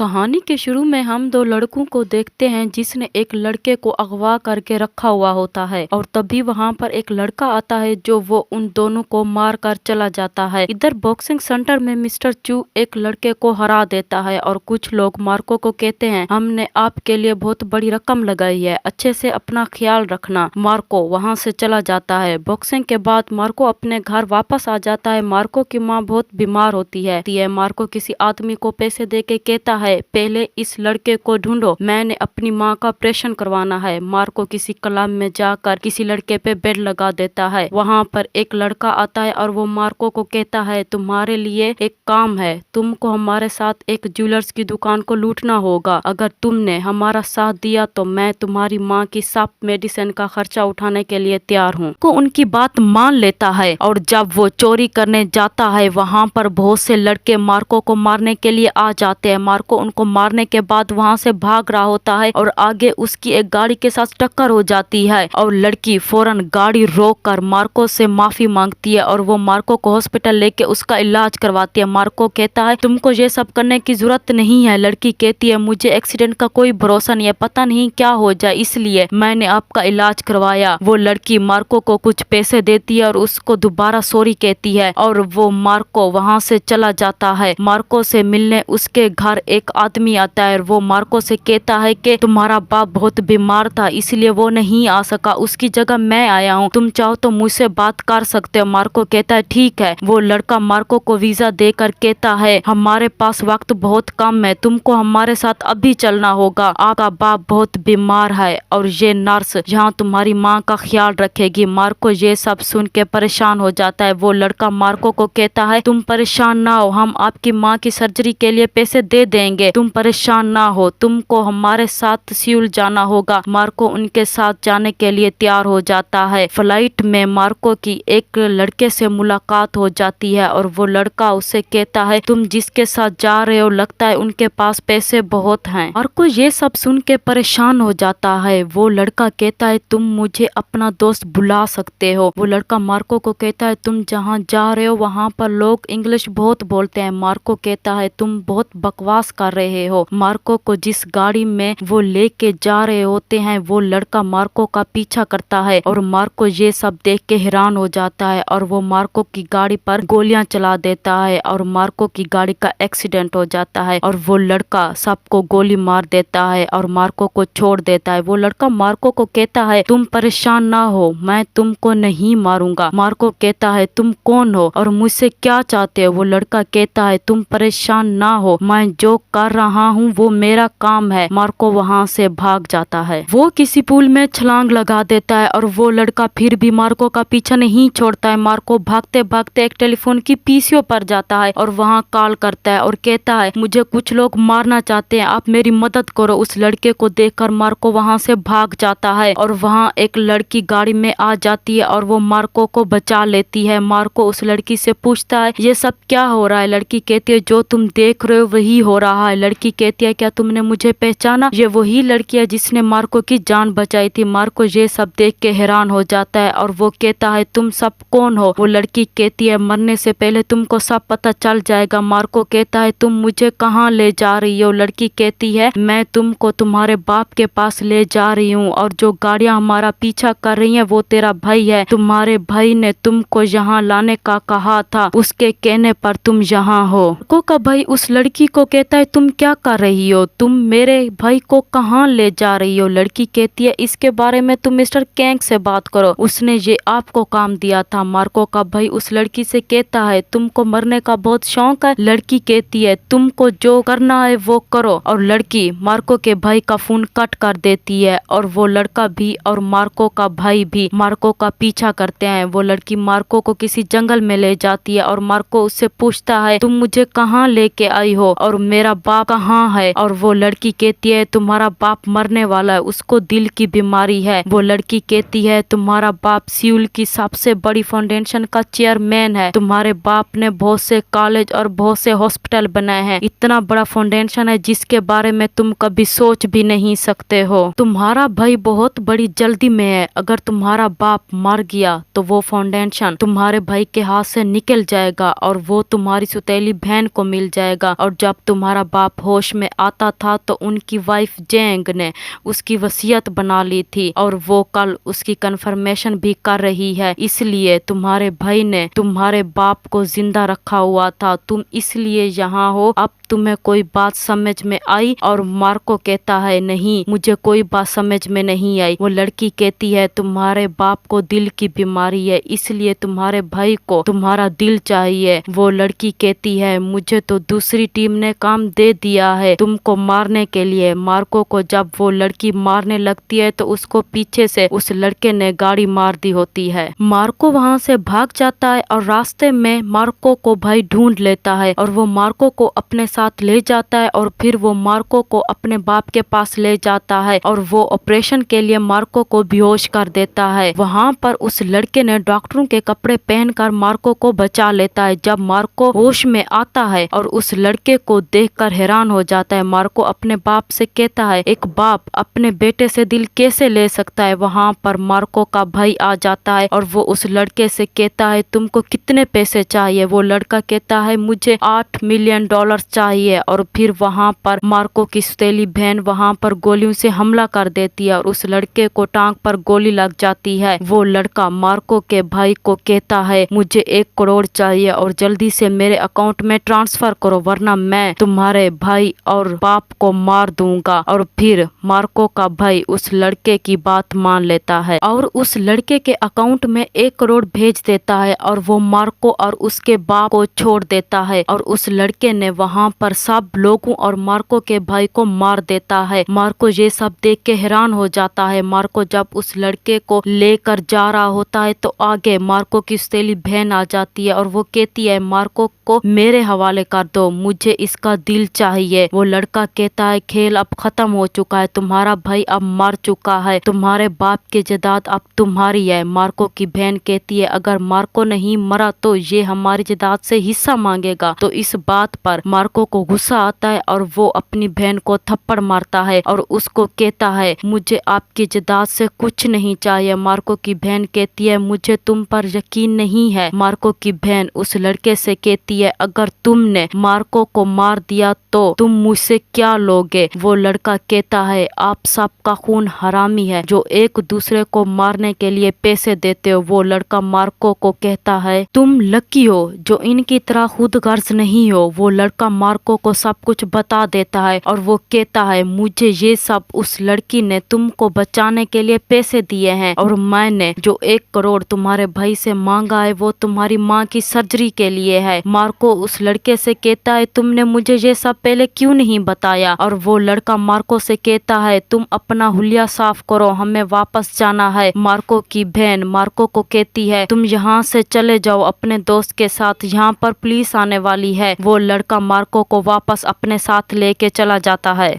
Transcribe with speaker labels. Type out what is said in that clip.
Speaker 1: कहानी के शुरू में हम दो लड़कों को देखते हैं जिसने एक लड़के को अगवा करके रखा हुआ होता है और तभी वहां पर एक लड़का आता है जो वो उन दोनों को मार कर चला जाता है। इधर बॉक्सिंग सेंटर में मिस्टर चू एक लड़के को हरा देता है और कुछ लोग मार्को को कहते हैं हमने आपके लिए बहुत बड़ी रकम लगाई है, अच्छे से अपना ख्याल रखना। मार्को वहाँ से चला जाता है। बॉक्सिंग के बाद मार्को अपने घर वापस आ जाता है। मार्को की माँ बहुत बीमार होती है। मार्को किसी आदमी को पैसे दे के कहता है पहले इस लड़के को ढूंढो, मैंने अपनी माँ का ऑपरेशन करवाना है। मार्को किसी क्लब में जाकर किसी लड़के पे बेड लगा देता है। वहाँ पर एक लड़का आता है और वो मार्को को कहता है तुम्हारे लिए एक काम है, तुमको हमारे साथ एक ज्वेलर्स की दुकान को लूटना होगा। अगर तुमने हमारा साथ दिया तो मैं तुम्हारी माँ की सब मेडिसिन का खर्चा उठाने के लिए तैयार हूँ। को उनकी बात मान लेता है और जब वो चोरी करने जाता है वहाँ पर बहुत से लड़के मार्को को मारने के लिए आ जाते हैं। मार्को उनको मारने के बाद वहाँ से भाग रहा होता है और आगे उसकी एक गाड़ी के साथ टक्कर हो जाती है और लड़की फौरन गाड़ी रोककर मार्को से माफी मांगती है और वो मार्को को हॉस्पिटल लेके उसका इलाज करवाती है। मार्को कहता है तुमको ये सब करने की जरूरत नहीं है। लड़की कहती है मुझे एक्सीडेंट का कोई भरोसा नहीं है, पता नहीं क्या हो जाए, इसलिए मैंने आपका इलाज करवाया। वो लड़की मार्को को कुछ पैसे देती है और उसको दोबारा सॉरी कहती है और वो मार्को वहाँ से चला जाता है। मार्को से मिलने उसके घर एक आदमी आता है और वो मार्को से कहता है कि तुम्हारा बाप बहुत बीमार था इसलिए वो नहीं आ सका, उसकी जगह मैं आया हूँ, तुम चाहो तो मुझसे बात कर सकते हो। मार्को कहता है ठीक है। वो लड़का मार्को को वीजा देकर कहता है हमारे पास वक्त बहुत कम है, तुमको हमारे साथ अभी चलना होगा, आपका बाप बहुत बीमार है और ये नर्स यहाँ तुम्हारी माँ का ख्याल रखेगी। मार्को ये सब सुन के परेशान हो जाता है। वो लड़का मार्को को कहता है तुम परेशान ना हो, हम आपकी माँ की सर्जरी के लिए पैसे दे देंगे, तुम परेशान ना हो, तुमको हमारे साथ सियोल जाना होगा। मार्को उनके साथ जाने के लिए तैयार हो जाता है। फ्लाइट में मार्को की एक लड़के से मुलाकात हो जाती है और वो लड़का उसे कहता है तुम जिसके साथ जा रहे हो लगता है उनके पास पैसे बहुत हैं। मार्को ये सब सुन के परेशान हो जाता है। वो लड़का कहता है तुम मुझे अपना दोस्त बुला सकते हो। वो लड़का मार्को को कहता है तुम जहाँ जा रहे हो वहाँ पर लोग इंग्लिश बहुत बोलते हैं। मार्को कहता है तुम बहुत बकवास कर रहे हो। मार्को को जिस गाड़ी में वो लेके जा रहे होते हैं वो लड़का मार्को का पीछा करता है और मार्को ये सब देख के हैरान हो जाता है और वो मार्को की गाड़ी पर गोलियां चला देता है और मार्को की गाड़ी का एक्सीडेंट हो जाता है और वो लड़का सबको गोली मार देता है और मार्को को छोड़ देता है। वो लड़का मार्को को कहता है तुम परेशान ना हो, मैं तुमको नहीं मारूंगा। मार्को कहता है तुम कौन हो और मुझसे क्या चाहते हो। वो लड़का कहता है तुम परेशान ना हो, मैं जो कर रहा हूँ वो मेरा काम है। मार्को वहाँ से भाग जाता है। वो किसी पुल में छलांग लगा देता है और वो लड़का फिर भी मार्को का पीछा नहीं छोड़ता है। मार्को भागते भागते एक टेलीफोन की पीसीओ पर जाता है और वहाँ कॉल करता है और कहता है मुझे कुछ लोग मारना चाहते हैं, आप मेरी मदद करो। उस लड़के को देखकर मार्को वहाँ से भाग जाता है और वहाँ एक लड़की गाड़ी में आ जाती है और वो मार्को को बचा लेती है। मार्को उस लड़की से पूछता है ये सब क्या हो रहा है। लड़की कहती है जो तुम देख रहे हो वही हो रहा है। लड़की कहती है क्या तुमने मुझे पहचाना, ये वही लड़की है जिसने मार्को की जान बचाई थी। मार्को ये सब देख के हैरान हो जाता है और वो कहता है तुम सब कौन हो। वो लड़की कहती है मरने से पहले तुमको सब पता चल जाएगा। मार्को कहता है तुम मुझे कहाँ ले जा रही हो। लड़की कहती है मैं तुमको तुम्हारे बाप के पास ले जा रही हूँ और जो गाड़ियाँ हमारा पीछा कर रही हैं वो तेरा भाई है, तुम्हारे भाई ने तुमको यहाँ लाने का कहा था, उसके कहने पर तुम यहाँ हो। मार्को का भाई उस लड़की को कहता है तुम क्या कर रही हो, तुम मेरे भाई को कहाँ ले जा रही हो। लड़की कहती है इसके बारे में तुम मिस्टर कैंग से बात करो, उसने ये आपको काम दिया था। मार्को का भाई उस लड़की से कहता है तुमको मरने का बहुत शौक है। लड़की कहती है तुमको जो करना है वो करो और लड़की मार्को के भाई का फोन कट कर देती है और वो लड़का भी और मार्को का भाई भी मार्को का पीछा करते हैं। वो लड़की मार्को को किसी जंगल में ले जाती है और मार्को उससे पूछता है तुम मुझे कहाँ लेके आई हो और मेरा बाप कहाँ है। और वो लड़की कहती है तुम्हारा बाप मरने वाला है, उसको दिल की बीमारी है। वो लड़की कहती है तुम्हारा बाप सियोल की सबसे बड़ी फाउंडेशन का चेयरमैन है, तुम्हारे बाप ने बहुत से कॉलेज और बहुत से हॉस्पिटल बनाए हैं, इतना बड़ा फाउंडेशन है जिसके बारे में तुम कभी सोच भी नहीं सकते हो। तुम्हारा भाई बहुत बड़ी जल्दी में है, अगर तुम्हारा बाप मर गया तो वो फाउंडेशन तुम्हारे भाई के हाथ से निकल जाएगा और वो तुम्हारी सुतेली बहन को मिल जाएगा और जब तुम्हारा बाप होश में आता था तो उनकी वाइफ जेंग ने उसकी वसीयत बना ली थी और वो कल उसकी कन्फर्मेशन भी कर रही है। इसलिए तुम्हारे भाई ने तुम्हारे बाप को जिंदा रखा हुआ था, तुम इसलिए यहाँ हो। अब तुम्हें कोई बात समझ में आई? और मार्को कहता है नहीं, मुझे कोई बात समझ में नहीं आई। वो लड़की कहती है तुम्हारे बाप को दिल की बीमारी है, इसलिए तुम्हारे भाई को तुम्हारा दिल चाहिए। वो लड़की कहती है मुझे तो दूसरी टीम ने काम दे दिया है तुमको मारने के लिए। मार्को को जब वो लड़की मारने लगती है तो उसको पीछे से उस लड़के ने गाड़ी मार दी होती है। मार्को वहाँ से भाग जाता है और रास्ते में मार्को को भाई ढूंढ लेता है और वो मार्को को अपने साथ ले जाता है और फिर वो मार्को को अपने बाप के पास ले जाता है और वो ऑपरेशन के लिए मार्को को बेहोश कर देता है। वहाँ पर उस लड़के ने डॉक्टरों के कपड़े पहनकर मार्को को बचा लेता है। जब मार्को होश में आता है और उस लड़के को देखकर हैरान हो जाता है। मार्को अपने बाप से कहता है एक बाप अपने बेटे से दिल कैसे ले सकता है। वहाँ पर मार्को का भाई आ जाता है और वो उस लड़के से कहता है तुमको कितने पैसे चाहिए। वो लड़का कहता है मुझे $8 मिलियन चाहिए। और फिर वहाँ पर मार्को की सौतेली बहन वहाँ पर गोलियों से हमला कर देती है और उस लड़के को टांग पर गोली लग जाती है। वो लड़का मार्को के भाई को कहता है मुझे 1 करोड़ चाहिए और जल्दी से मेरे अकाउंट में ट्रांसफर करो वरना मैं तुम्हारे भाई और बाप को मार दूंगा। और फिर मार्को का भाई उस लड़के की बात मान लेता है और उस लड़के के अकाउंट में 1 करोड़ भेज देता है और वो मार्को और उसके बाप को छोड़ देता है और उस लड़के ने वहाँ पर सब लोगों और मार्को के भाई को मार देता है। मार्को ये सब देख के हैरान हो जाता है। मार्को जब उस लड़के को लेकर जा रहा होता है तो आगे मार्को की सौतेली बहन आ जाती है और वो कहती है मार्को को मेरे हवाले कर दो, मुझे इसका दिल चाहिए। वो लड़का कहता है खेल अब खत्म हो चुका है, तुम्हारा भाई अब मर चुका है, तुम्हारे बाप की जायदाद अब तुम्हारी है। मार्को की बहन कहती है अगर मार्को नहीं मरा तो ये हमारी जायदाद से हिस्सा मांगेगा। तो इस बात पर मार्को को गुस्सा आता है और वो अपनी बहन को थप्पड़ मारता है और उसको कहता है मुझे आपकी जायदाद से कुछ नहीं चाहिए। मार्को की बहन कहती है मुझे तुम पर यकीन नहीं है। मार्को की बहन उस लड़के से कहती है अगर तुमने मार्को को मार दिया तो तुम मुझसे क्या लोगे। वो लड़का कहता है आप सबका खून हरामी है जो एक दूसरे को मारने के लिए पैसे देते हो। वो लड़का मार्को को कहता है तुम लकी हो जो इनकी तरह खुदगर्ज नहीं हो। वो लड़का मार्को को सब कुछ बता देता है और वो कहता है मुझे ये सब उस लड़की ने तुमको बचाने के लिए पैसे दिए हैं और मैंने जो 1 करोड़ तुम्हारे भाई से मांगा है वो तुम्हारी माँ की सर्जरी के लिए है। मार्को उस लड़के से कहता है तुमने मुझे ये सब पहले क्यों नहीं बताया। और वो लड़का मार्को से कहता है तुम अपना हुलिया साफ करो, हमें वापस जाना है। मार्को की बहन मार्को को कहती है तुम यहाँ से चले जाओ अपने दोस्त के साथ, यहाँ पर पुलिस आने वाली है। वो लड़का मार्को को वापस अपने साथ लेके चला जाता है।